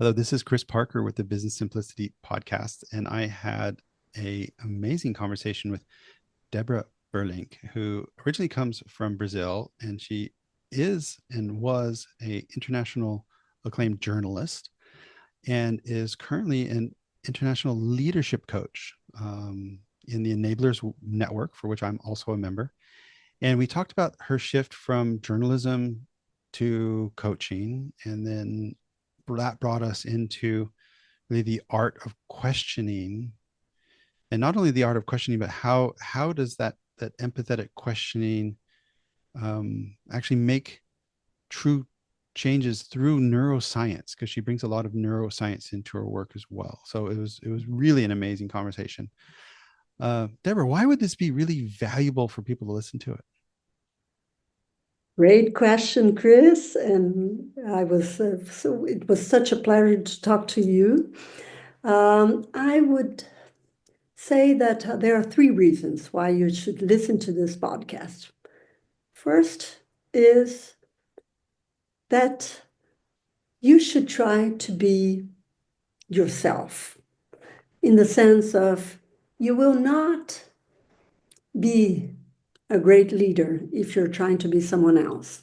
Hello, this is Chris Parker with the Business Simplicity podcast, and I had a amazing conversation with Deborah Berlinck, who originally comes from Brazil, and she is and was a international acclaimed journalist and is currently an international leadership coach in the Enablers Network, for which I'm also a member. And we talked about her shift from journalism to coaching, and then that brought us into really the art of questioning, and not only the art of questioning, but how does that empathetic questioning actually make true changes through neuroscience, because she brings a lot of neuroscience into her work as well. So it was really an amazing conversation. Deborah, why would this be really valuable for people to listen to it? Great question, Chris. And so it was such a pleasure to talk to you. I would say that there are three reasons why you should listen to this podcast. First is that you should try to be yourself in the sense of you will not be a great leader if you're trying to be someone else.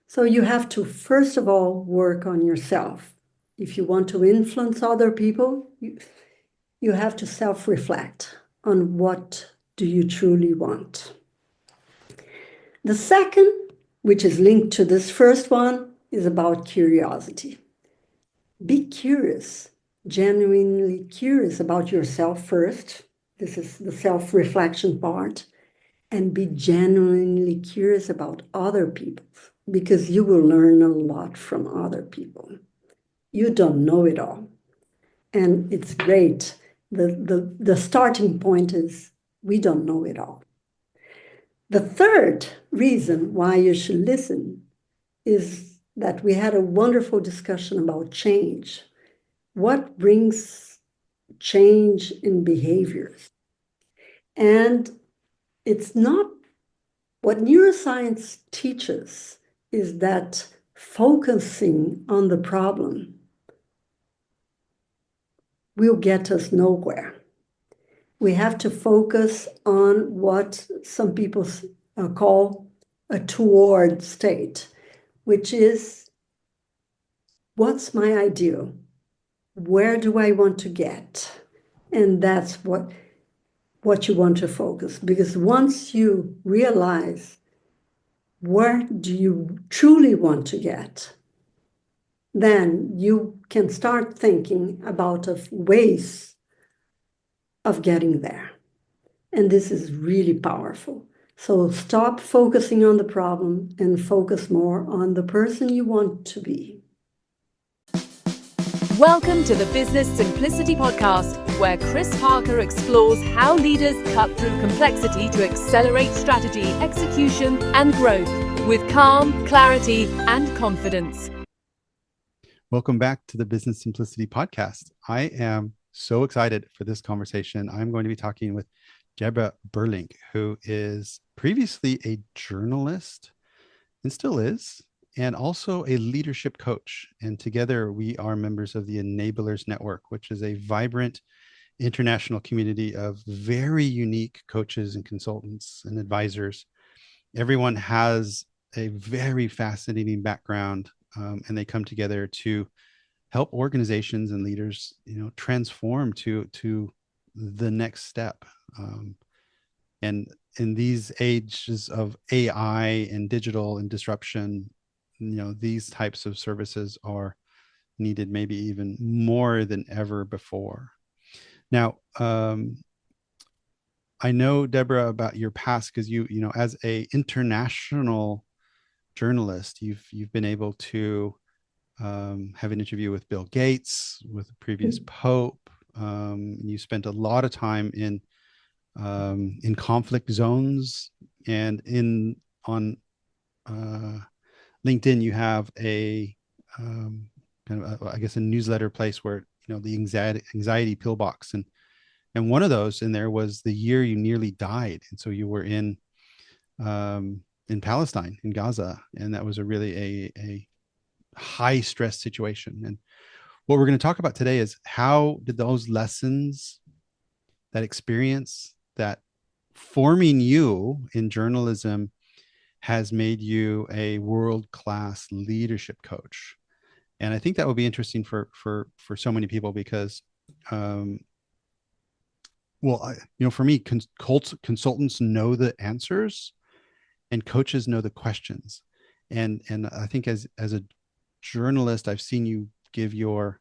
So you have to, first of all, work on yourself. If you want to influence other people, you have to self-reflect on what do you truly want. The second, which is linked to this first one, is about curiosity. Be curious, genuinely curious about yourself first. This is the self-reflection part. And be genuinely curious about other people because you will learn a lot from other people. You don't know it all. And it's great. The starting point is we don't know it all. The third reason why you should listen is that we had a wonderful discussion about change. What brings change in behaviors? And it's not what neuroscience teaches is that focusing on the problem will get us nowhere. We have to focus on what some people call a toward state, which is what's my ideal? Where do I want to get? And that's what you want to focus. Because once you realize where do you truly want to get, then you can start thinking about of ways of getting there. And this is really powerful. So stop focusing on the problem and focus more on the person you want to be. Welcome to the Business Simplicity Podcast, where Chris Parker explores how leaders cut through complexity to accelerate strategy, execution, and growth with calm, clarity, and confidence. Welcome back to the Business Simplicity podcast. I am so excited for this conversation. I'm going to be talking with Deborah Berlinck, who is previously a journalist and still is, and also a leadership coach. And together we are members of the Enablers Network, which is a vibrant international community of very unique coaches and consultants and advisors. Everyone has a very fascinating background, and they come together to help organizations and leaders, transform to the next step. And in these ages of AI and digital and disruption, these types of services are needed maybe even more than ever before. Now, I know, Deborah, about your past because as a international journalist, you've been able to have an interview with Bill Gates, with the previous Pope. You spent a lot of time in conflict zones, and in on LinkedIn, you have a kind of I guess a newsletter place where the anxiety pillbox, and one of those in there was the year you nearly died, and so you were in Palestine, in Gaza, and that was a really a high stress situation. And what we're going to talk about today is how did those lessons, that experience, that forming you in journalism has made you a world-class leadership coach. And I think that would be interesting for so many people because um, well, for me, consultants know the answers and coaches know the questions. And I think as a journalist, I've seen you give you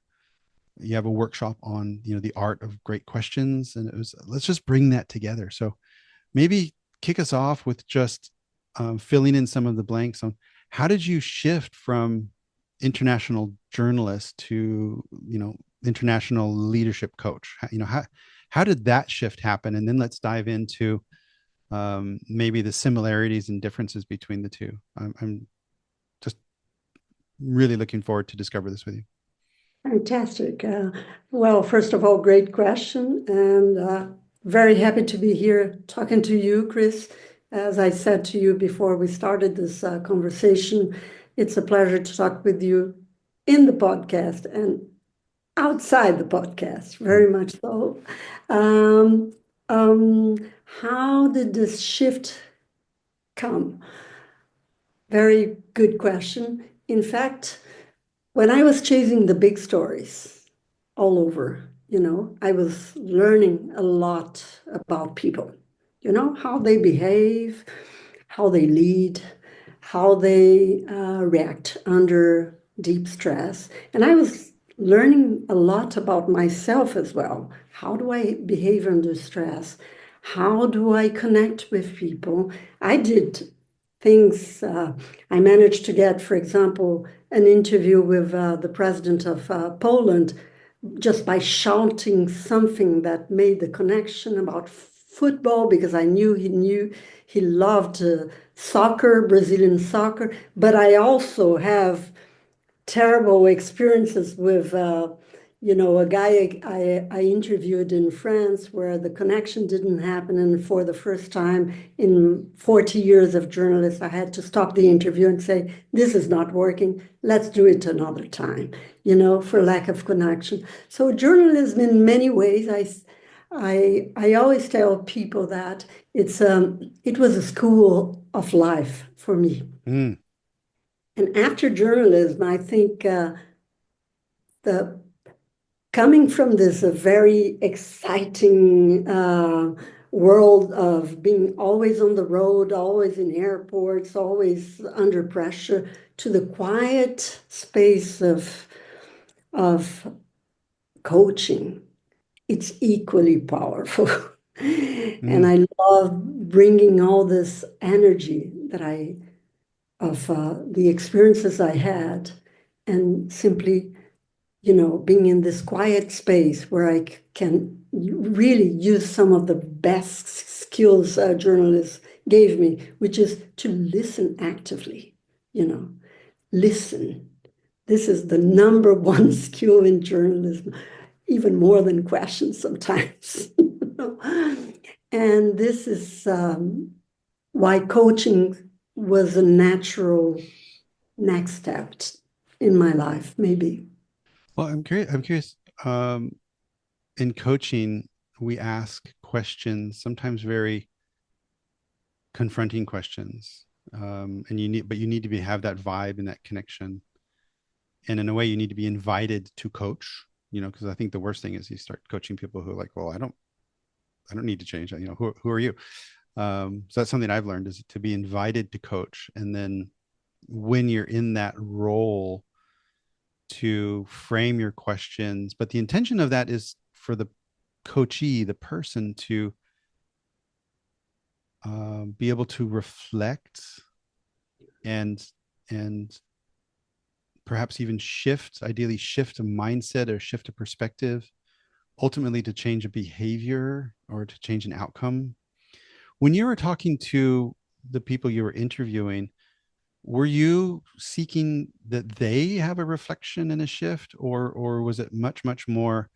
have a workshop on the art of great questions, and it was, let's just bring that together. So maybe kick us off with just filling in some of the blanks on how did you shift from international journalist to international leadership coach. How did that shift happen? And then let's dive into maybe the similarities and differences between the two. I'm just really looking forward to discover this with you. Fantastic. Well, first of all, great question, and very happy to be here talking to you, Chris. As I said to you before we started this conversation, it's a pleasure to talk with you in the podcast and outside the podcast, very much so. Um, um, how did this shift come? Very good question. In fact, when I was chasing the big stories all over, I was learning a lot about people, how they behave, how they lead, how they react under deep stress. And I was learning a lot about myself as well. How do I behave under stress? How do I connect with people? I did things, I managed to get, for example, an interview with the president of Poland just by shouting something that made the connection about football, because I knew he loved soccer, Brazilian soccer. But I also have terrible experiences with, a guy I interviewed in France where the connection didn't happen. And for the first time in 40 years of journalists, I had to stop the interview and say, this is not working. Let's do it another time, for lack of connection. So journalism, in many ways, I always tell people that it was a school of life for me. Mm. And after journalism, I think the coming from this very exciting world of being always on the road, always in airports, always under pressure, to the quiet space of coaching, it's equally powerful. And Mm. I love bringing all this energy of the experiences I had, and simply, being in this quiet space where I can really use some of the best skills journalists gave me, which is to listen actively, listen. This is the number one skill in journalism, even more than questions sometimes. And this is why coaching was a natural next step in my life, maybe. Well, I'm curious. In coaching, we ask questions, sometimes very confronting questions, and you need to have that vibe and that connection. And in a way, you need to be invited to coach. Because I think the worst thing is you start coaching people who are like, well, I don't need to change. Who are you? So that's something I've learned, is to be invited to coach, and then when you're in that role, to frame your questions. But the intention of that is for the coachee, the person, to be able to reflect and perhaps even ideally shift a mindset or shift a perspective, ultimately to change a behavior or to change an outcome. When you were talking to the people you were interviewing, were you seeking that they have a reflection and a shift, or was it much more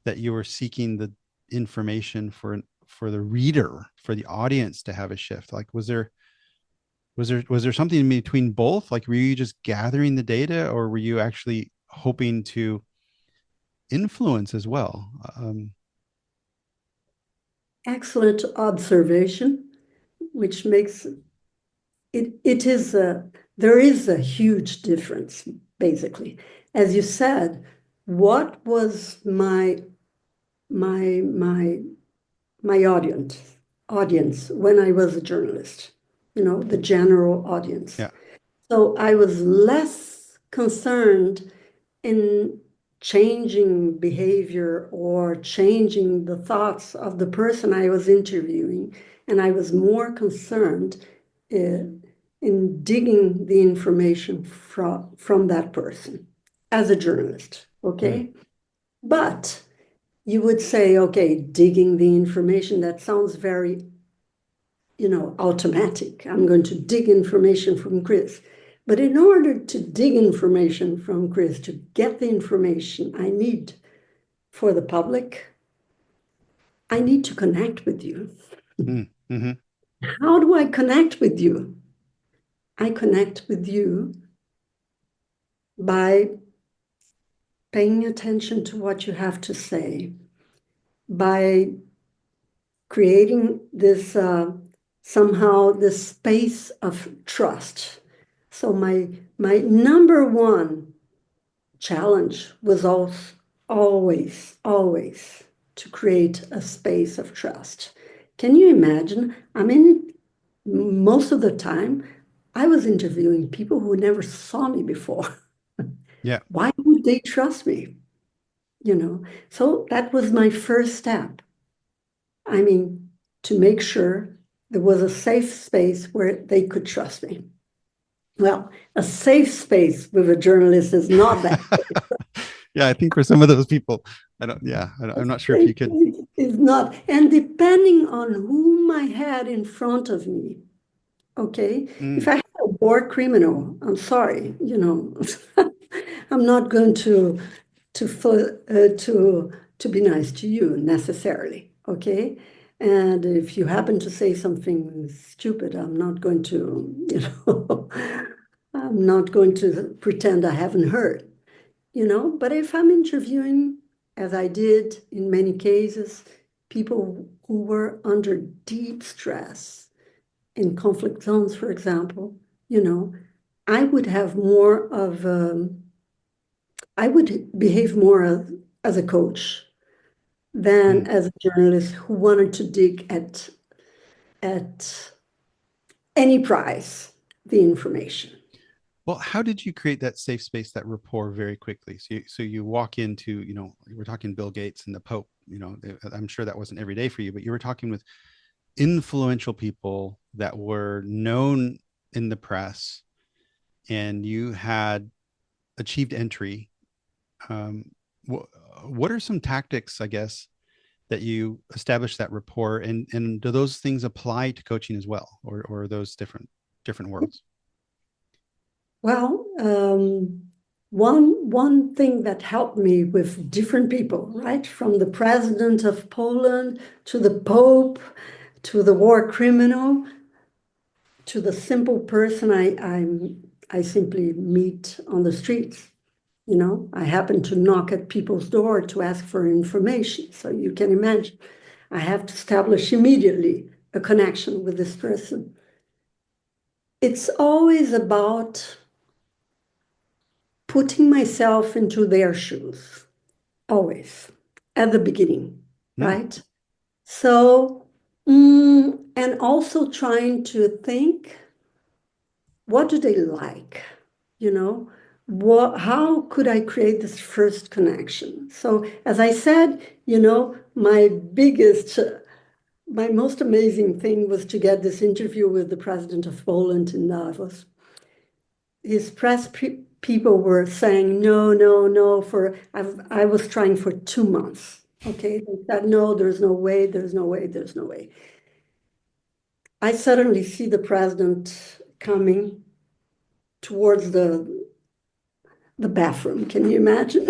that you were seeking the information for the reader, for the audience to have a shift? Like, was there something in between both? Like, were you just gathering the data, or were you actually hoping to influence as well. Excellent observation, which makes it is there is a huge difference, basically. As you said, what was my my my audience when I was a journalist, the general audience. Yeah. So I was less concerned in changing behavior or changing the thoughts of the person I was interviewing. And I was more concerned in digging the information from that person as a journalist. Mm, Okay. But you would say, okay, digging the information, that sounds very, automatic. I'm going to dig information from Chris. But in order to dig information from Chris, to get the information I need for the public, I need to connect with you. mm-hmm. How do I connect with you? I connect with you by paying attention to what you have to say, by creating this somehow this space of trust. So my number one challenge was always to create a space of trust. Can you imagine? I mean, most of the time, I was interviewing people who never saw me before. Yeah. Why would they trust me? So that was my first step. I mean, to make sure there was a safe space where they could trust me. Well, a safe space with a journalist is not that. Yeah, I think for some of those people, I'm not sure if you could. Is not. And depending on whom I had in front of me, okay, if Mm, I had a war criminal, I'm sorry, I'm not going to be nice to you necessarily, okay? And if you happen to say something stupid, I'm not going to, I'm not going to pretend I haven't heard, But if I'm interviewing, as I did in many cases, people who were under deep stress in conflict zones, for example, I would have more of, I would behave more as a coach than mm. as a journalist who wanted to dig at any price the information. Well, how did you create that safe space, that rapport very quickly? So you walk into, we're talking Bill Gates and the Pope, I'm sure that wasn't every day for you, but you were talking with influential people that were known in the press and you had achieved entry. Um, what are some tactics, I guess, that you establish that rapport, and do those things apply to coaching as well, or are those different worlds? Well, one thing that helped me with different people, right? From the president of Poland to the Pope to the war criminal to the simple person I simply meet on the streets. I happen to knock at people's door to ask for information. So you can imagine, I have to establish immediately a connection with this person. It's always about putting myself into their shoes, always, at the beginning, Mm, right? So, and also trying to think, what do they like? How could I create this first connection? So, as I said, my most amazing thing was to get this interview with the president of Poland in Davos. His people were saying, no, no, no, I was trying for 2 months. Okay, they said, no, there's no way, there's no way, there's no way. I suddenly see the president coming towards the bathroom. Can you imagine?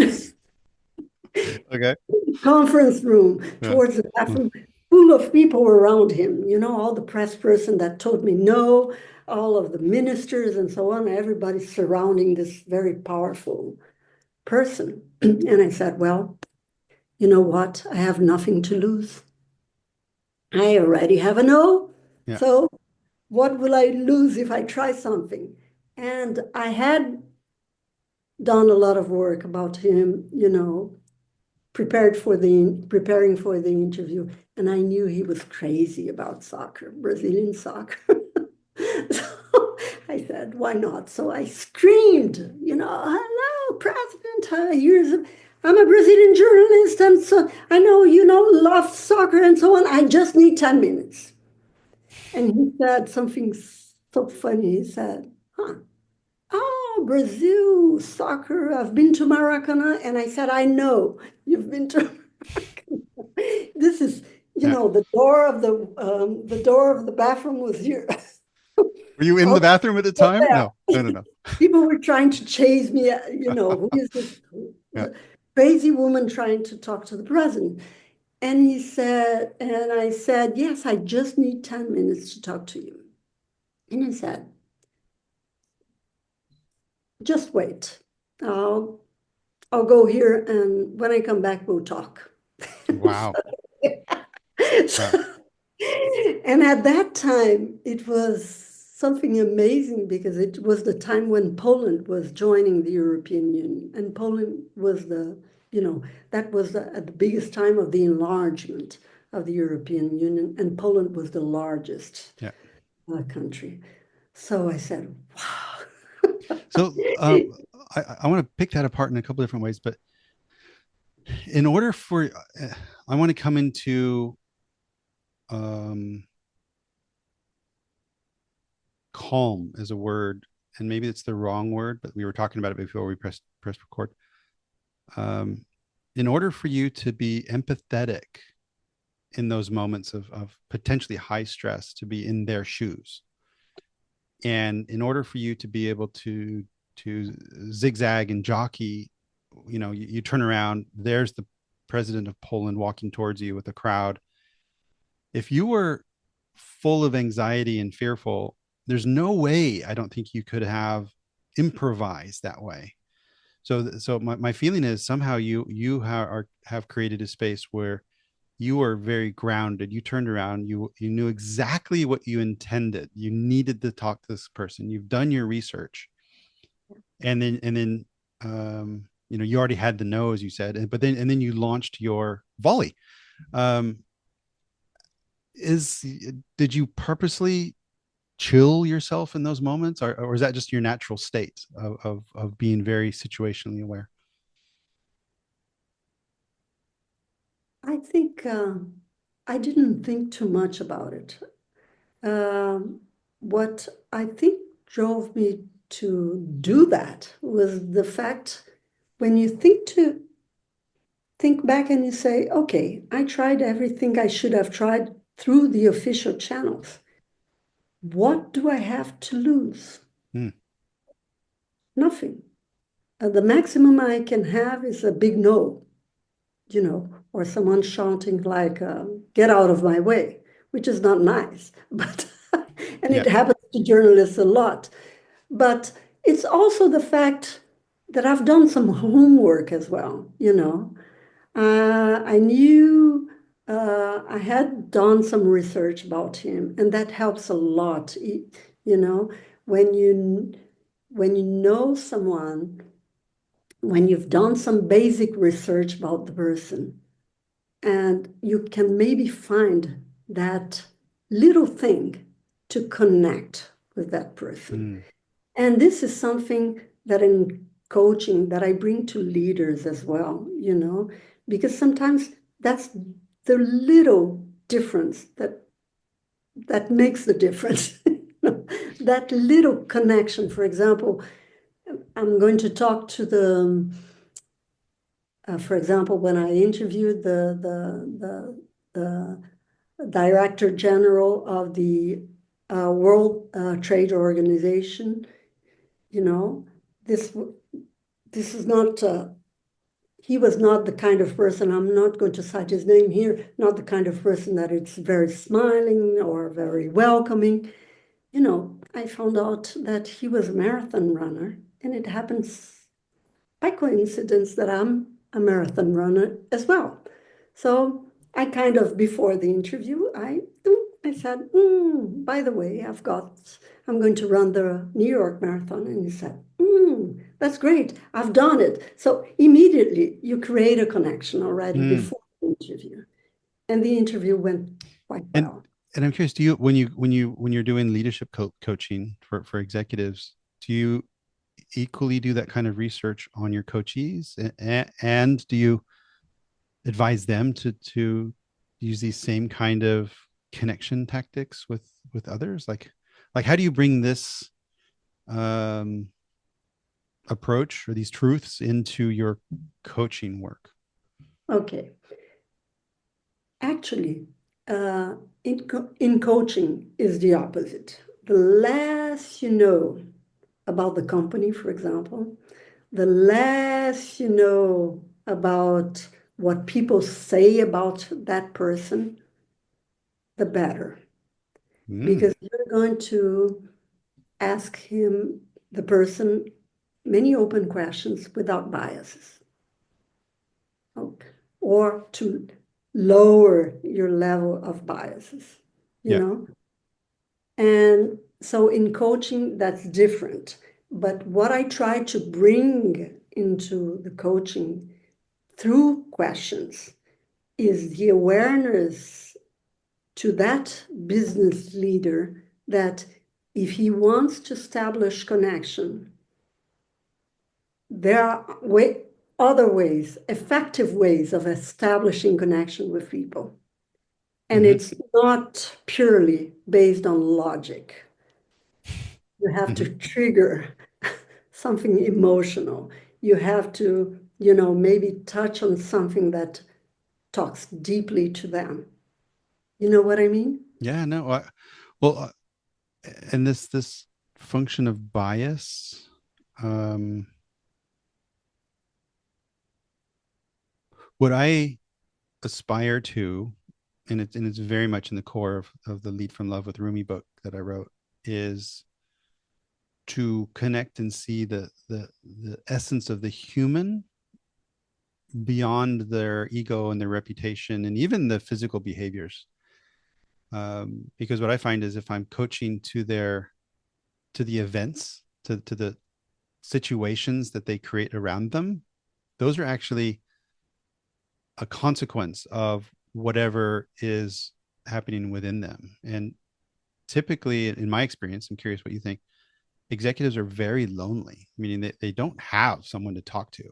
okay. Conference room Yeah. towards the Mm. bathroom, full of people around him. All the press person that told me no, all of the ministers and so on, everybody surrounding this very powerful person. And I said, well, you know what? I have nothing to lose. I already have a no. Yeah. So what will I lose if I try something? And I had done a lot of work about him, preparing for the interview, and I knew he was crazy about soccer, Brazilian soccer. So I said, why not? So I screamed, hello, President, I'm a Brazilian journalist, and so I know love soccer and so on. I just need 10 minutes. And he said something so funny. He said, huh, oh, Brazil, soccer, I've been to Maracanã. And I said, I know you've been to Maracanã. This is, Yeah. the door of the bathroom was here. Were you in the bathroom at the time? No. People were trying to chase me, who is this Yeah. crazy woman trying to talk to the president? And he said, and I said, yes, I just need 10 minutes to talk to you. And he said, just wait. I'll go here, and when I come back, we'll talk. Wow. So, Wow. and at that time, it was something amazing because it was the time when Poland was joining the European Union, and Poland was that was at the biggest time of the enlargement of the European Union, and Poland was the largest Yeah. country. So I said, wow. So I want to pick that apart in a couple different ways, but in order for, I want to come into calm as a word, and maybe it's the wrong word, but we were talking about it before we press record. In order for you to be empathetic in those moments of potentially high stress, to be in their shoes, and in order for you to be able to zigzag and jockey, you turn around, there's the president of Poland walking towards you with a crowd. If you were full of anxiety and fearful, there's no way, I don't think you could have improvised that way. So my feeling is somehow you have created a space where you are very grounded. You turned around, you knew exactly what you intended. You needed to talk to this person. You've done your research. And then you already had the no, as you said, but then you launched your volley. Did you purposely chill yourself in those moments, or is that just your natural state of being very situationally aware? I think I didn't think too much about it. What I think drove me to do that was the fact when you think back and you say, okay, I tried everything I should have tried through the official channels. What do I have to lose? Hmm. Nothing. The maximum I can have is a big no, or someone shouting like, get out of my way, which is not nice, but, and Yeah. it happens to journalists a lot. But it's also the fact that I've done some homework as well, I knew I had done some research about him, and that helps a lot. When you know someone, when you've done some basic research about the person, and you can maybe find that little thing to connect with that person. Hmm. And this is something that in coaching that I bring to leaders as well, because sometimes that's the little difference that makes the difference. That little connection. For example, I'm going to talk to for example, when I interviewed the Director General of the World Trade Organization, this is not, he was not the kind of person, I'm not going to cite his name here, not the kind of person that it's very smiling or very welcoming. I found out that he was a marathon runner, and it happens by coincidence that I'm a marathon runner as well. So I kind of, before the interview, I said, by the way, I'm going to run the New York Marathon. And he said, that's great. I've done it. So immediately you create a connection already Mm. before the interview. And the interview went quite And well. and I'm curious, do you when you're doing leadership coaching for executives, do you equally do that kind of research on your coachees, and do you advise them to use these same kind of connection tactics with others? Like how do you bring this um, approach or these truths into your coaching work? Okay. Actually, in coaching is the opposite. The less you know about the company, for example, the less you know about what people say about that person, the better. Mm, Because you're going to ask him, the person, many open questions without biases, or to lower your level of biases, you yeah. know? And so in coaching, that's different. But what I try to bring into the coaching through questions is the awareness to that business leader that if he wants to establish connection, there are other ways, effective ways of establishing connection with people. And Mm-hmm, it's not purely based on logic. You have mm-hmm. to trigger something emotional. You have to, maybe touch on something that talks deeply to them. You know what I mean? Yeah, no. Well, and this function of bias, um, what I aspire to, and it's very much in the core of the Lead from Love with Rumi book that I wrote, is to connect and see the essence of the human beyond their ego and their reputation and even the physical behaviors. Because what I find is if I'm coaching to the events, to the situations that they create around them, those are actually a consequence of whatever is happening within them. And typically, in my experience, I'm curious what you think, executives are very lonely, meaning they don't have someone to talk to.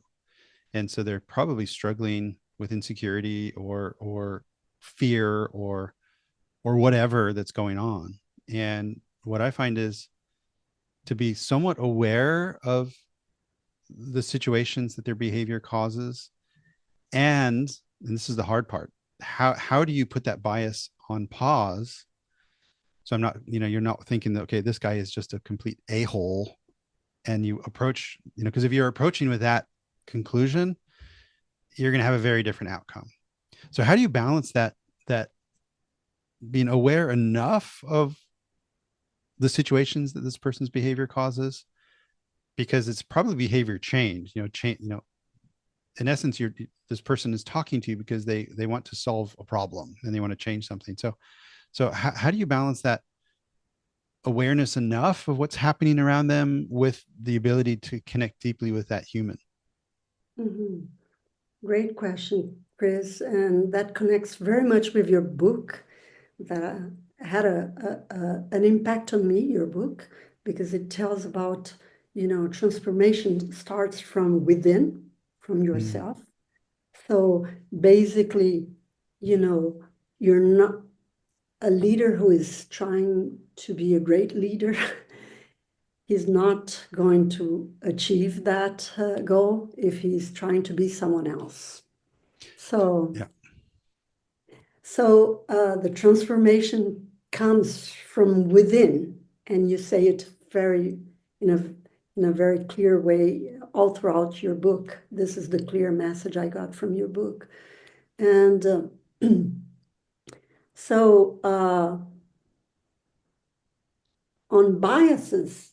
And so they're probably struggling with insecurity or fear or whatever that's going on. And what I find is to be somewhat aware of the situations that their behavior causes, and this is the hard part, how do you put that bias on pause, so I'm not, you're not thinking that, okay, this guy is just a complete a-hole, and you approach, because if you're approaching with that conclusion, you're going to have a very different outcome. So how do you balance that being aware enough of the situations that this person's behavior causes, because it's probably behavior change, in essence, you're this person is talking to you because they want to solve a problem and they want to change something. So how do you balance that awareness enough of what's happening around them with the ability to connect deeply with that human? Mhm. Great question, Chris. And that connects very much with your book that had an impact on me, your book, because it tells about, transformation starts from within, from Mm. yourself. So basically, you know, you're not a leader who is trying to be a great leader. He's not going to achieve that goal if he's trying to be someone else. So, Yeah. the transformation comes from within, and you say it very in a in a very clear way all throughout your book. This is the clear message I got from your book, and so on biases,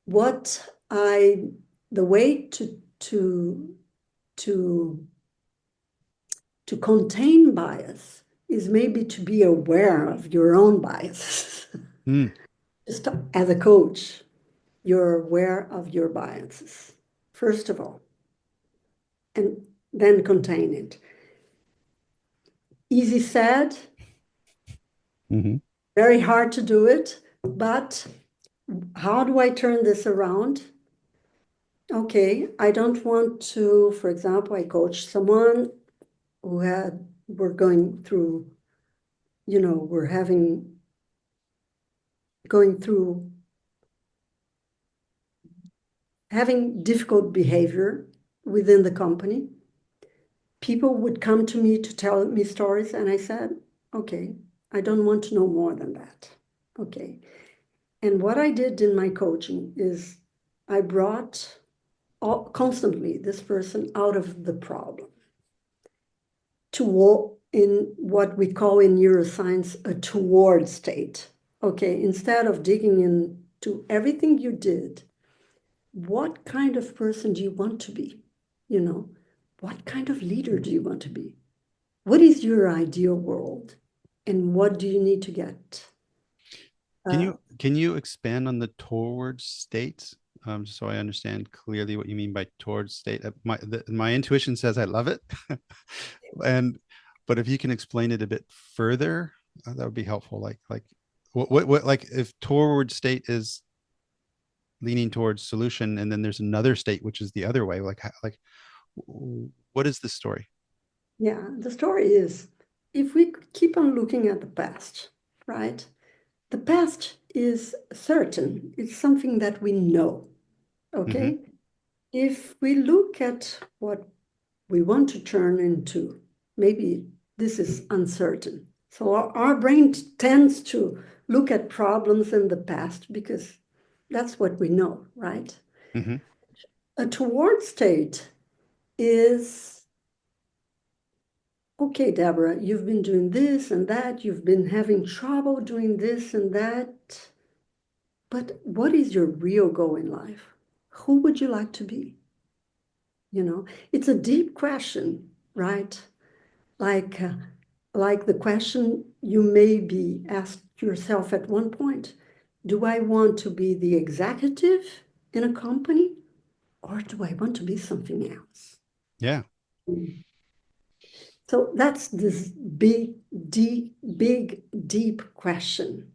what I the way to to to contain bias is maybe to be aware of your own biases. Mm. Just as a coach, you're aware of your biases, first of all, and then contain it. Easy said, Hmm. very hard to do it, but how do I turn this around? Okay, I don't want to, for example, I coach someone who we're going through, we're going through having difficult behavior within the company. People would come to me to tell me stories, and I said, okay, I don't want to know more than that. Okay. And what I did in my coaching is I brought constantly this person out of the problem to in what we call in neuroscience a toward state. Okay, instead of digging into everything you did, what kind of person do you want to be? You know, what kind of leader do you want to be? What is your ideal world? And what do you need to get? Can you expand on the towards state, just so I understand clearly what you mean by towards state? My intuition says I love it, and but if you can explain it a bit further, that would be helpful. Like what like if toward state is leaning towards solution, and then there's another state which is the other way. Like what is the story? Yeah, the story is if we keep on looking at the past, right? The past is certain, it's something that we know, Mm-hmm. okay? If we look at what we want to turn into, maybe this is uncertain. So our brain tends to look at problems in the past because that's what we know, right? Mm-hmm. A toward state is okay, Deborah, you've been doing this and that, you've been having trouble doing this and that. But what is your real goal in life? Who would you like to be? It's a deep question, right? Like, uh, like the question you may be asked yourself at one point, do I want to be the executive in a company or do I want to be something else? Yeah. So that's this big, deep question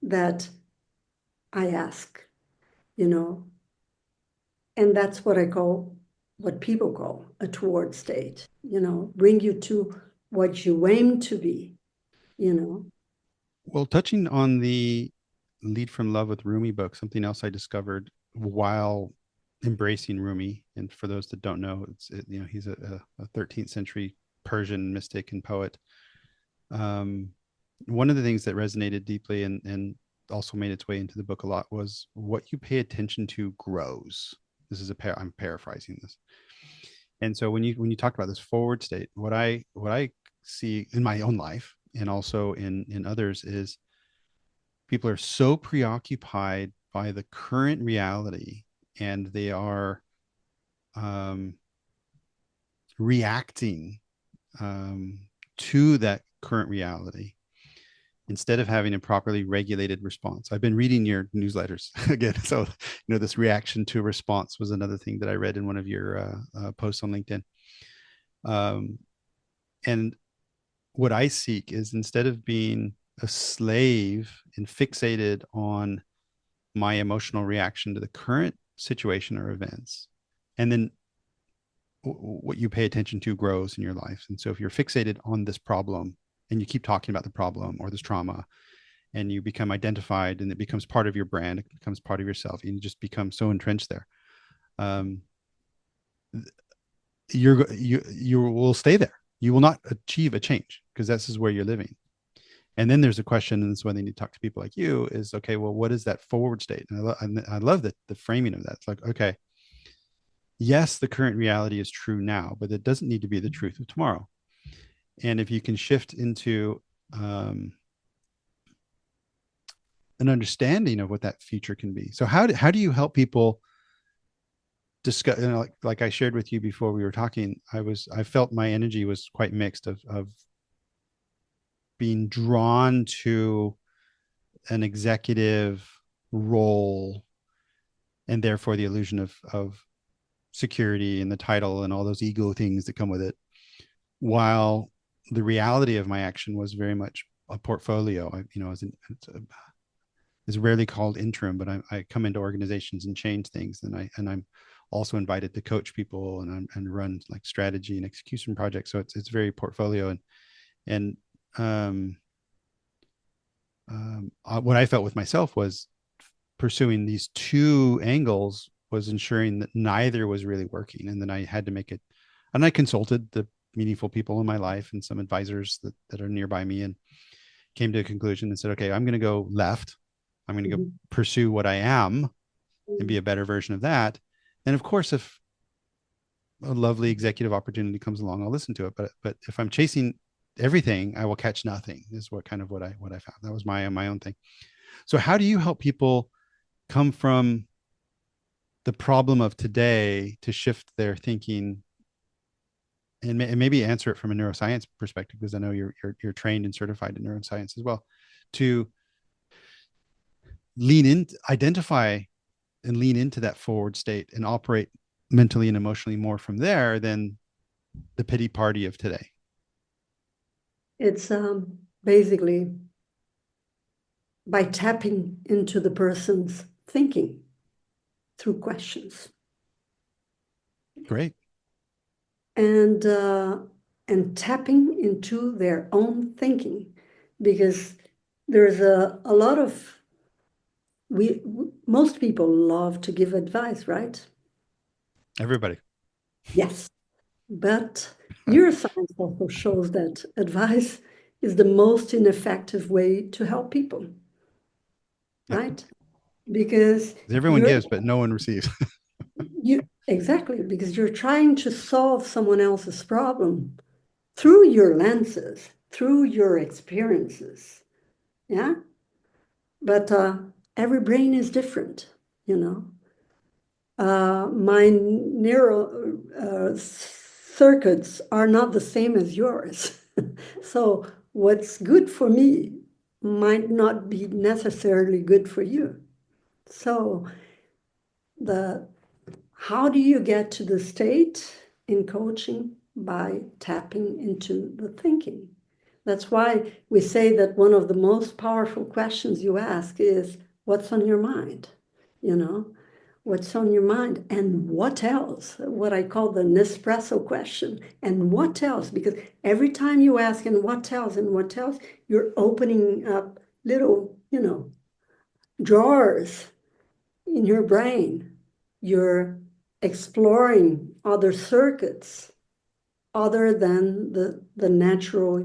that I ask, you know, and that's what people call a toward state, bring you to what you aim to be, you know. Well, touching on the Lead from Love with Rumi book, something else I discovered while embracing Rumi, and for those that don't know, he's a 13th century Persian mystic and poet. Um, One of the things that resonated deeply and also made its way into the book a lot was what you pay attention to grows. This is I'm paraphrasing this. And so when you talk about this forward state, what I see in my own life and also in others is people are so preoccupied by the current reality, and they are um, reacting um, to that current reality instead of having a properly regulated response. I've been reading your newsletters again. So, this reaction to response was another thing that I read in one of your posts on LinkedIn. Um, and what I seek is, instead of being a slave and fixated on my emotional reaction to the current situation or events, and then what you pay attention to grows in your life. And so if you're fixated on this problem and you keep talking about the problem or this trauma, and you become identified and it becomes part of your brand, it becomes part of yourself, and you just become so entrenched there, um, you will stay there. You will not achieve a change because this is where you're living. And then there's a question, and this is when they need to talk to people like you, is okay, well, what is that forward state? And I love the framing of that. It's like, okay, yes, the current reality is true now, but it doesn't need to be the truth of tomorrow. And if you can shift into an understanding of what that future can be. So how do you help people discuss, like I shared with you before we were talking, I felt my energy was quite mixed of being drawn to an executive role, and therefore the illusion of security and the title and all those ego things that come with it, while the reality of my action was very much a portfolio. It's rarely called interim, but I come into organizations and change things, and I'm also invited to coach people and run like strategy and execution projects. So it's very portfolio, and um, what I felt with myself was pursuing these two angles was ensuring that neither was really working, and then I had to make it. And I consulted the meaningful people in my life and some advisors that are nearby me, and came to a conclusion and said, okay, I'm going to go left. I'm going to go Mhm. pursue what I am and be a better version of that. And of course, if a lovely executive opportunity comes along, I'll listen to it. But if I'm chasing everything, I will catch nothing. Is what I found. That was my own thing. So how do you help people come from the problem of today to shift their thinking, and maybe answer it from a neuroscience perspective, because I know you're trained and certified in neuroscience as well, to lean in, identify and lean into that forward state and operate mentally and emotionally more from there than the pity party of today. It's basically by tapping into the person's thinking through questions Great. and uh, and tapping into their own thinking, because there's a lot of most people love to give advice, right? Everybody. Yes, but neuroscience also shows that advice is the most ineffective way to help people, Yeah. right? Because Everyone you're gives, but no one receives. you exactly because you're trying to solve someone else's problem through your lenses, through your experiences. Yeah. But every brain is different, you know. My neural circuits are not the same as yours. So what's good for me might not be necessarily good for you. So the how do you get to the state in coaching? By tapping into the thinking. That's why we say that one of the most powerful questions you ask is, what's on your mind? You know, what's on your mind and what else? What I call the Nespresso question. And what else? Because every time you ask, and what else, and what else, you're opening up little, drawers in your brain. You're exploring other circuits other than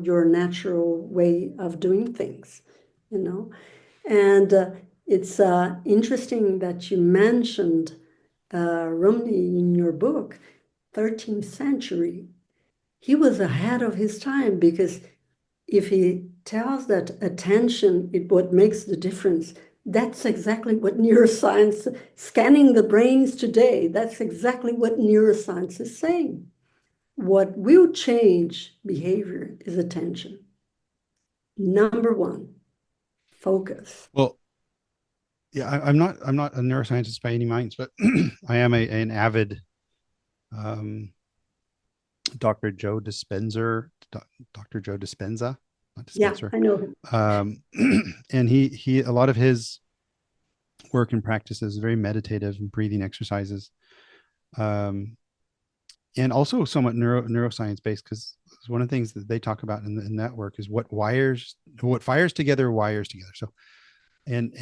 your natural way of doing things, you know. And it's interesting that you mentioned Romney in your book, 13th century. He was ahead of his time because if he tells that attention is what makes the difference, that's exactly what neuroscience, scanning the brains today, that's exactly what neuroscience is saying. What will change behavior is attention. Number one, focus. Well, yeah, I'm not a neuroscientist by any means, but I am an avid Dr. Joe Dispenza, Dr. Joe Dispenza, not Yeah, Dispenser. I know him. And he a lot of his work and practices very meditative and breathing exercises, um, and also somewhat neuroscience based, because one of the things that they talk about in that work is what fires together wires together. So and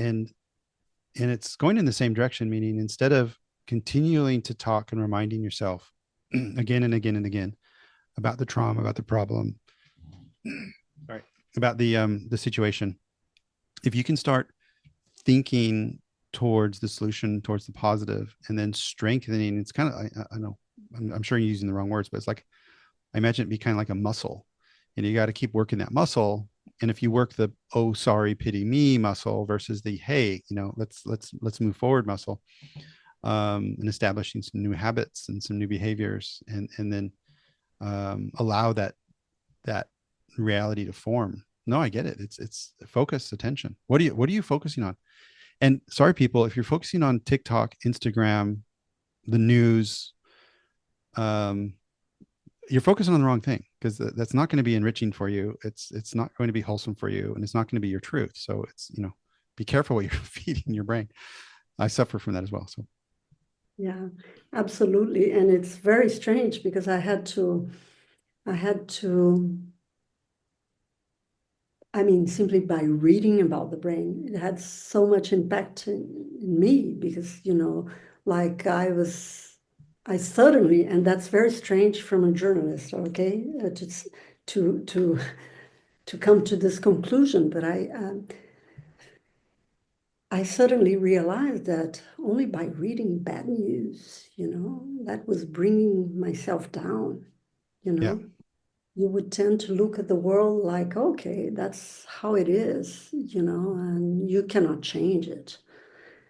and it's going in the same direction, meaning instead of continuing to talk and reminding yourself again and again and again about the trauma, about the problem, sorry, about the situation, if you can start thinking towards the solution, towards the positive, and then strengthening, it's kind of, I know I'm sure you're using the wrong words, but it's like, I imagine it'd be kind of like a muscle, and you got to keep working that muscle. And if you work the, oh sorry pity me muscle versus the, hey, let's move forward muscle, and establishing some new habits and some new behaviors, and then allow that reality to form. No, I get it. It's focus, attention. What are you focusing on? And sorry, people, if you're focusing on TikTok, Instagram, the news, um, you're focusing on the wrong thing, because that's not going to be enriching for you. It's not going to be wholesome for you, and it's not going to be your truth. So it's, be careful what you're feeding your brain. I suffer from that as well. So Yeah, absolutely. And it's very strange because I had to, I mean, simply by reading about the brain, it had so much impact in me because, like I suddenly, and that's very strange from a journalist, okay, to to come to this conclusion, but I suddenly realized that only by reading bad news, that was bringing myself down, you yeah, know. You would tend to look at the world like, okay, that's how it is, and you cannot change it.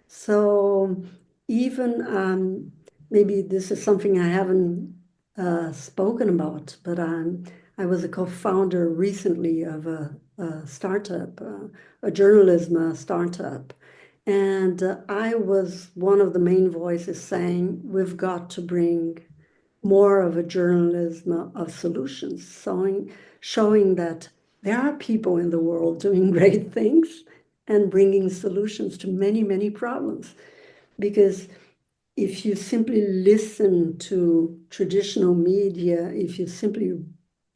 So even maybe this is something I haven't spoken about, but I was a co-founder recently of a startup, a journalism startup. And I was one of the main voices saying, we've got to bring more of a journalism of solutions, showing that there are people in the world doing great things and bringing solutions to many, many problems. Because if you simply listen to traditional media, if you simply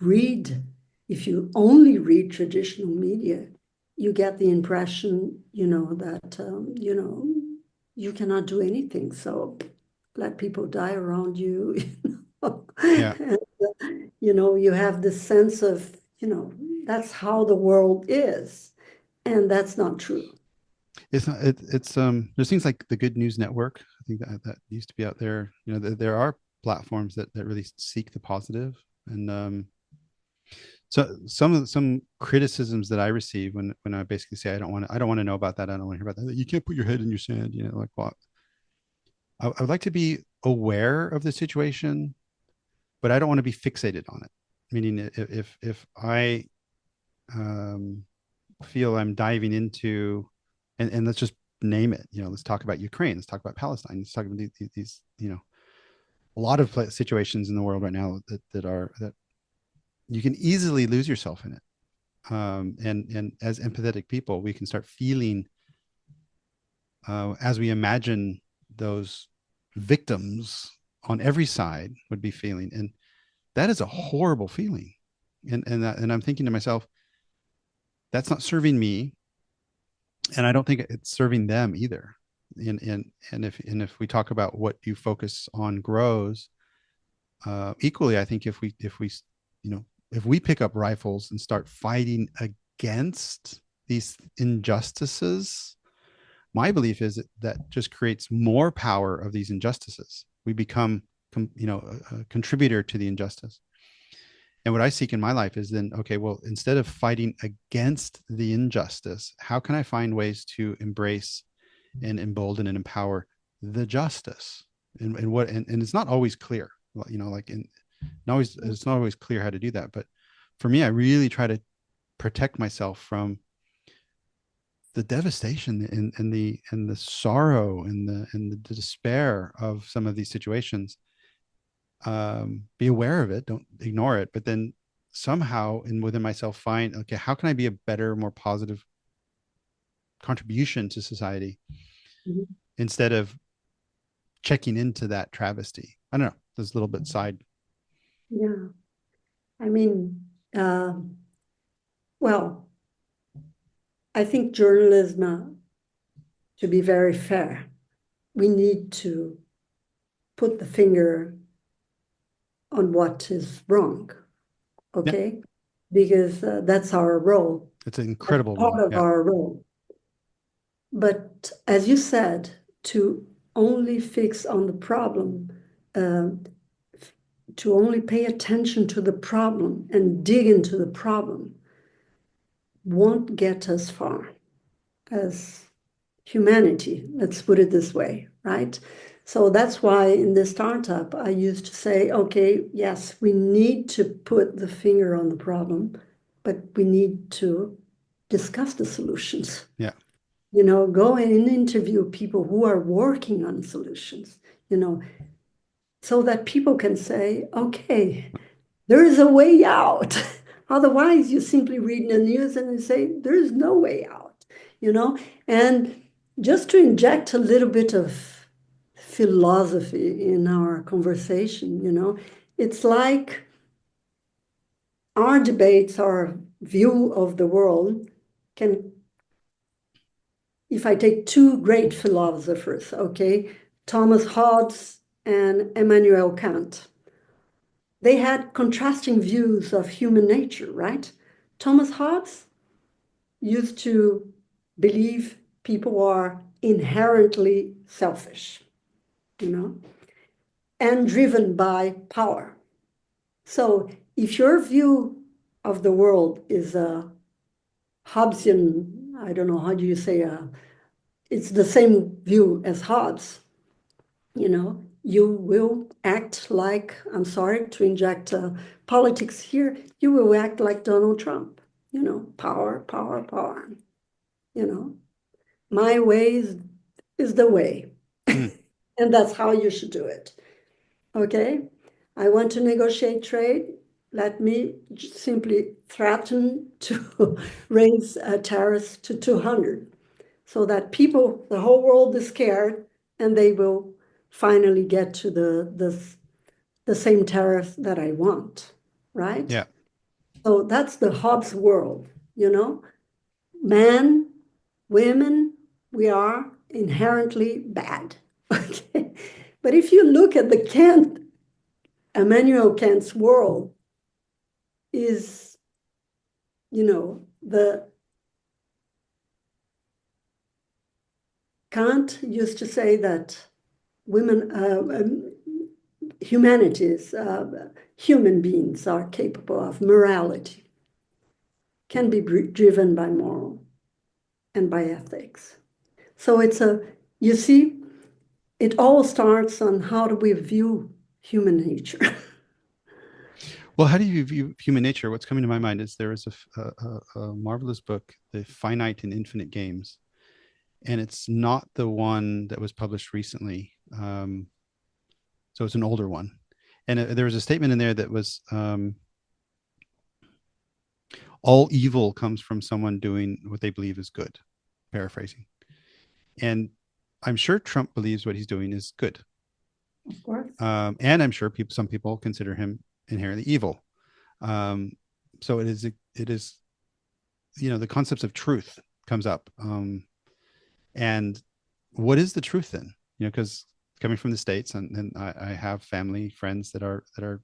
read, if you only read traditional media, you get the impression, that, you cannot do anything. So let people die around you. yeah. And, you have this sense of, that's how the world is. And that's not true. It's not. It's there's things like the Good News Network. I think that used to be out there. There are platforms that really seek the positive, and so some criticisms that I receive when I basically say I don't want to know about that. I don't want to hear about that. You can't put your head in your sand. Like what? I would like to be aware of the situation, but I don't want to be fixated on it. Meaning, if I um, feel I'm diving into, and let's just name it. Let's talk about Ukraine. Let's talk about Palestine. Let's talk about these a lot of situations in the world right now that you can easily lose yourself in it. And as empathetic people, we can start feeling as we imagine those victims on every side would be feeling, and that is a horrible feeling. And I'm thinking to myself, that's not serving me, and I don't think it's serving them either. And if we talk about what you focus on grows, equally, I think if we pick up rifles and start fighting against these injustices, my belief is that just creates more power of these injustices. We become a contributor to the injustice. And what I seek in my life is then, okay, well, instead of fighting against the injustice, how can I find ways to embrace and embolden and empower the justice? And it's not always clear, it's not always clear how to do that. But for me, I really try to protect myself from the devastation and the sorrow and the despair of some of these situations. Be aware of it, don't ignore it, but then somehow within myself find, okay, how can I be a better, more positive contribution to society Mhm. instead of checking into that travesty? I don't know. There's a little bit side. Yeah. I mean, well, I think journalism, to be very fair, we need to put the finger on what is wrong, Yeah, okay? Because that's our role. it's an That's incredible part role. of Yeah, our role. But as you said, to only fix on the problem, uh, to only pay attention to the problem and dig into the problem won't get us far as humanity. Let's put it this way, right? So that's why in the startup, I used to say, okay, yes, we need to put the finger on the problem, but we need to discuss the solutions. Yeah. Go and interview people who are working on solutions, so that people can say, okay, there is a way out. Otherwise, you simply read the news and you say, there is no way out, And just to inject a little bit of philosophy in our conversation, it's like our debates, our view of the world can, if I take two great philosophers, okay, Thomas Hobbes and Immanuel Kant, they had contrasting views of human nature, right? Thomas Hobbes used to believe people are inherently selfish, and driven by power. So if your view of the world is a Hobbesian, I don't know, how do you say, it's the same view as Hobbes, you will act like, I'm sorry to inject politics here, you will act like Donald Trump, power, power, power, you know. My way is the way. Mm. And that's how you should do it. Okay? I want to negotiate trade. Let me simply threaten to raise tariffs to 200 so that people, the whole world is scared and they will finally get to the same tariff that I want, right? Yeah. So that's the Hobbes world, Men, women, we are inherently bad. Okay. But if you look at the Immanuel Kant's world is, the Kant used to say that women, humanities, human beings are capable of morality, can be driven by moral and by ethics. So you see, it all starts on how do we view human nature. Well, how do you view human nature? What's coming to my mind is there is a marvelous book, The Finite and Infinite Games, and it's not the one that was published recently. So it's an older one. And there was a statement in there that was all evil comes from someone doing what they believe is good, paraphrasing. And I'm sure Trump believes what he's doing is good. Of course. And I'm sure some people consider him inherently evil. So it is, the concepts of truth comes up. And what is the truth then? Because coming from the States, and I have family, friends that are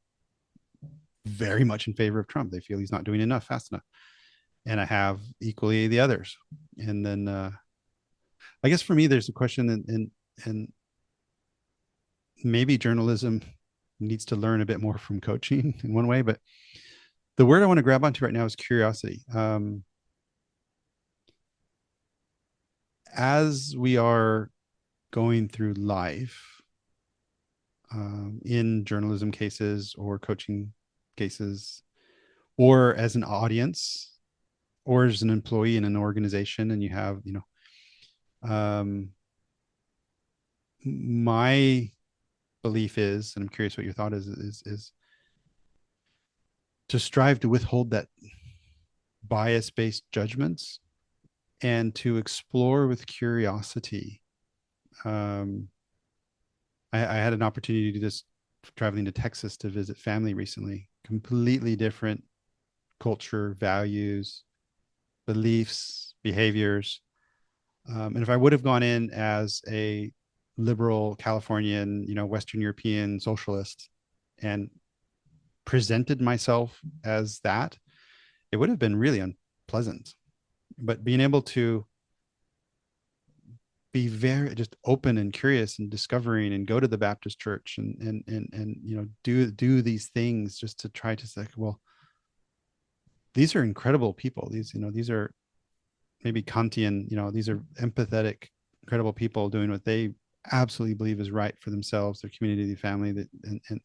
very much in favor of Trump. They feel he's not doing enough fast enough. And I have equally the others. And then I guess for me, there's a question, and maybe journalism needs to learn a bit more from coaching in one way, but the word I want to grab onto right now is curiosity. As we are going through life, in journalism cases or coaching cases, or as an audience, or as an employee in an organization, and you have, my belief is, and I'm curious what your thought is to strive to withhold that bias-based judgments and to explore with curiosity. I had an opportunity to just traveling to Texas to visit family recently. Completely different culture, values, beliefs, behaviors. And if I would have gone in as a liberal Californian, Western European socialist and presented myself as that, it would have been really unpleasant. But being able to be very just open and curious and discovering and go to the Baptist church and do these things just to try to say, well, these are incredible people. These are maybe Kantian, these are empathetic, incredible people doing what they absolutely believe is right for themselves, their community, their family, that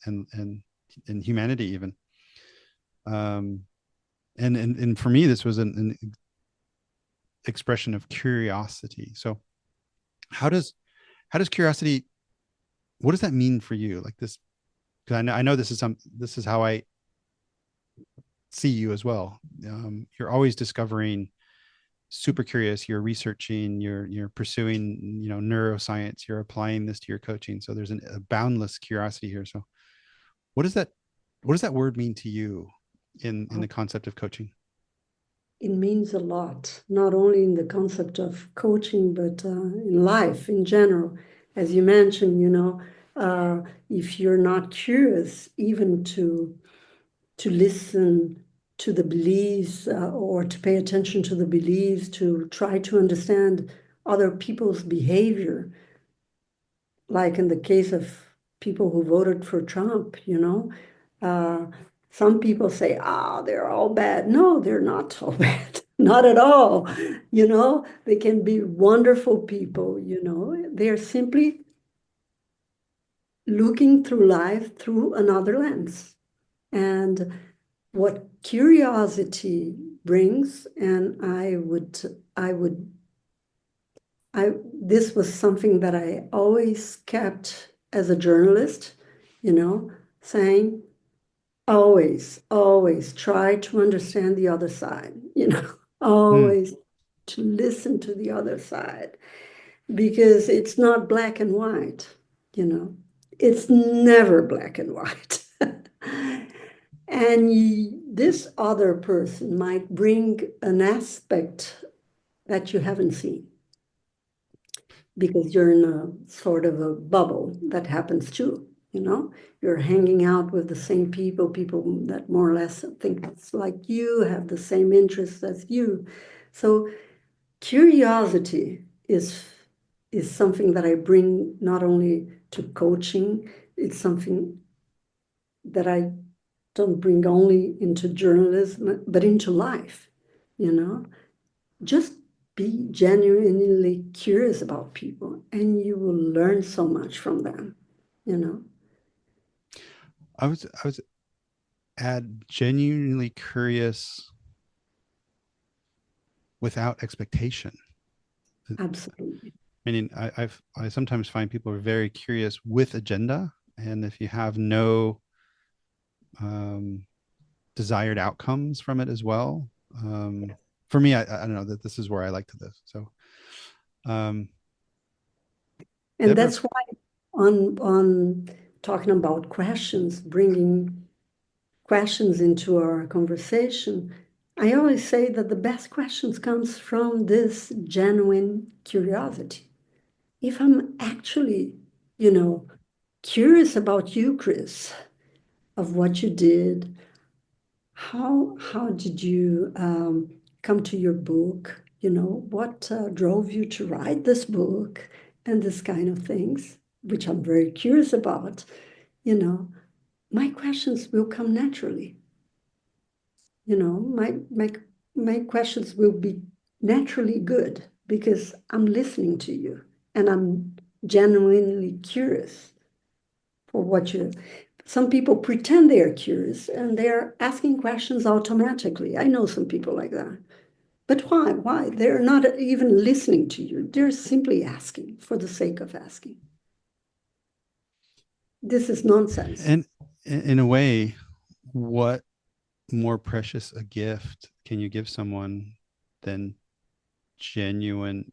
and humanity even. Um, and for me, this was an expression of curiosity. So how does curiosity, what does that mean for you? Like this, because I know this is how I see you as well. You're always discovering, super curious, you're researching, you're pursuing, neuroscience, you're applying this to your coaching. So there's a boundless curiosity here. So what does that word mean to you in the concept of coaching? It means a lot, not only in the concept of coaching, but in life in general. As you mentioned, if you're not curious, even to listen to the beliefs or to pay attention to the beliefs, to try to understand other people's behavior, like in the case of people who voted for Trump, uh, some people say, they're all bad. No, they're not all bad. Not at all. They can be wonderful people, They're simply looking through life through another lens. And what curiosity brings, and this was something that I always kept as a journalist, saying, always try to understand the other side, Hmm. always to listen to the other side, because it's not black and white, you know, it's never black and white. And this other person might bring an aspect that you haven't seen because you're in a sort of a bubble. That happens too, You're hanging out with the same people that more or less think it's like you, have the same interests as you. So curiosity is something that I bring not only to coaching, it's something that I don't bring only into journalism, but into life, you know? Just be genuinely curious about people and you will learn so much from them, you know? I was at genuinely curious without expectation. Absolutely. Meaning, I sometimes find people are very curious with agenda, and if you have no um, desired outcomes from it as well, for me, I don't know, that this is where I like to live. So, um, And Deborah, that's why on talking about questions, bringing questions into our conversation, I always say that the best questions comes from this genuine curiosity. If I'm actually, you know, curious about you, Chris, of what you did, how did you come to your book? What drove you to write this book and this kind of things, which I'm very curious about, you know, my questions will come naturally. My questions will be naturally good because I'm listening to you and I'm genuinely curious for what you. Some people pretend they are curious and they're asking questions automatically. I know some people like that. But why? Why? They're not even listening to you. They're simply asking for the sake of asking. This is nonsense. and in a way, what more precious a gift can you give someone than genuine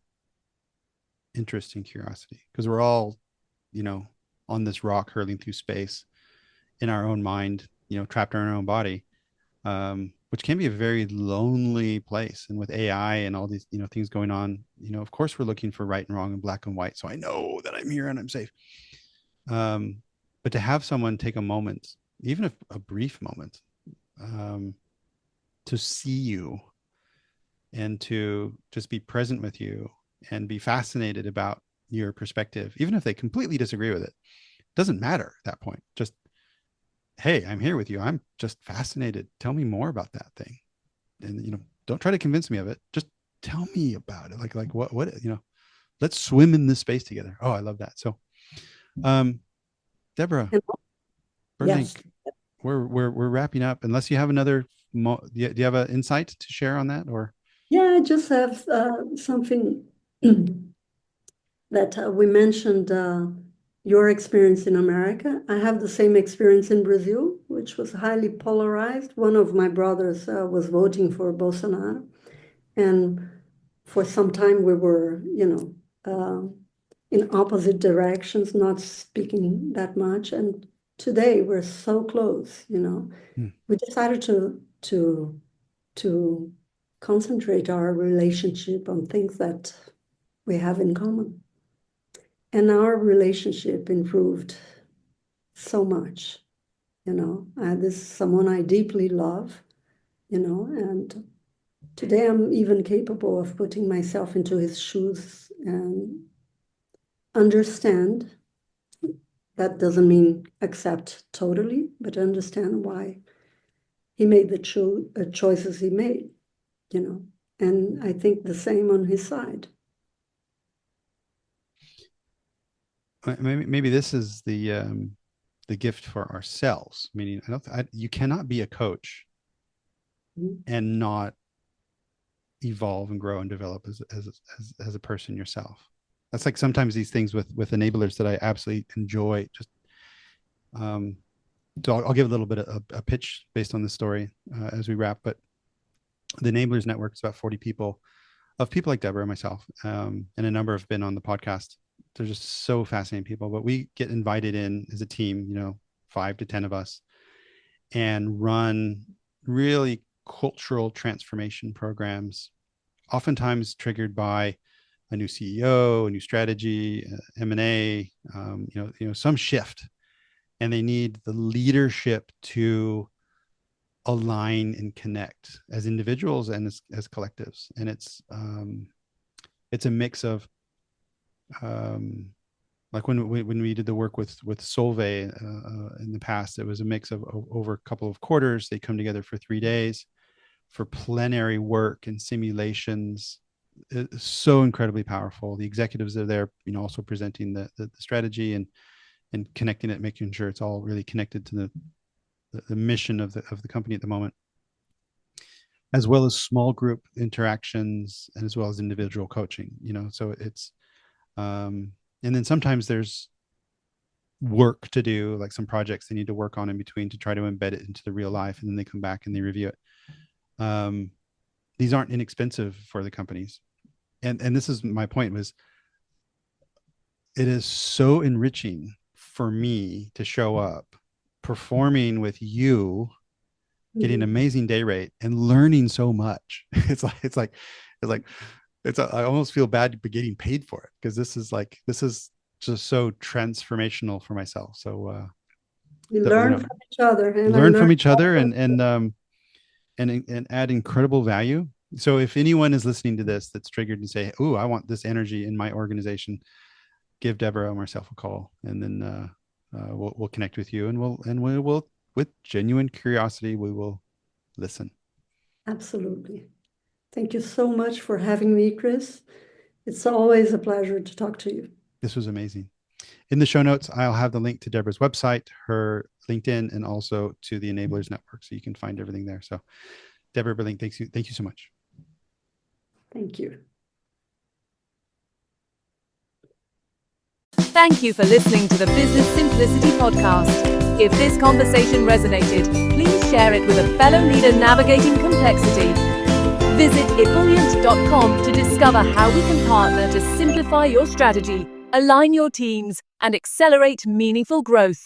interest and curiosity? Because we're all, you know, on this rock hurling through space in our own mind, trapped in our own body, which can be a very lonely place. And with AI and all these, things going on, of course, we're looking for right and wrong and black and white. So I know that I'm here and I'm safe. But to have someone take a moment, even if a brief moment, um, to see you and to just be present with you and be fascinated about your perspective, even if they completely disagree with it, doesn't matter at that point. Just, hey, I'm here with you. I'm just fascinated. Tell me more about that thing. And, don't try to convince me of it. Just tell me about it. Like what, let's swim in this space together. Oh, I love that. So, Deborah Yes. Berlinck, we're wrapping up. Unless you have another, do you have an insight to share on that, or? Yeah, I just have something that we mentioned your experience in America. I have the same experience in Brazil, which was highly polarized. One of my brothers was voting for Bolsonaro, and for some time we were, in opposite directions, not speaking that much. And today we're so close, Hmm. We decided to concentrate our relationship on things that we have in common. And our relationship improved so much, This is someone I deeply love, and today I'm even capable of putting myself into his shoes and understand. That doesn't mean accept totally, but understand why he made the choices he made, And I think the same on his side. Maybe this is the gift for ourselves. Meaning, you cannot be a coach and not evolve and grow and develop as a person yourself. That's like sometimes these things with enablers that I absolutely enjoy. Just so I'll give a little bit of a pitch based on this story as we wrap. But the Enablers Network is about 40 people, of people like Deborah and myself, and a number have been on the podcast. They're just so fascinating people. But we get invited in as a team, 5 to 10 of us, and run really cultural transformation programs, oftentimes triggered by a new CEO, a new strategy, M&A, some shift, and they need the leadership to align and connect as individuals and as collectives. And it's a mix of like when we did the work with Solvay in the past, it was a mix of over a couple of quarters. They come together for 3 days for plenary work and simulations. It's so incredibly powerful. The executives are there, also presenting the strategy and connecting it, making sure it's all really connected to the mission of the company at the moment, as well as small group interactions and as well as individual coaching. So it's and then sometimes there's work to do, like some projects they need to work on in between to try to embed it into the real life, and then they come back and they review it. These aren't inexpensive for the companies. And this is my point, was it is so enriching for me to show up performing with you, getting an amazing day rate and learning so much. I almost feel bad getting paid for it, because this is just so transformational for myself. So we learn from each other, and learn from each other and add incredible value. So if anyone is listening to this that's triggered and say, "Oh, I want this energy in my organization," give Deborah or myself a call, and then we'll connect with you, and we will, with genuine curiosity, we will listen. Absolutely. Thank you so much for having me, Chris. It's always a pleasure to talk to you. This was amazing. In the show notes, I'll have the link to Deborah's website, her LinkedIn, and also to the Enablers Network, so you can find everything there. So, Deborah Berlinck, thank you so much. Thank you. Thank you for listening to the Business Simplicity podcast. If this conversation resonated, please share it with a fellow leader navigating complexity. Visit ebullient.com to discover how we can partner to simplify your strategy, align your teams, and accelerate meaningful growth.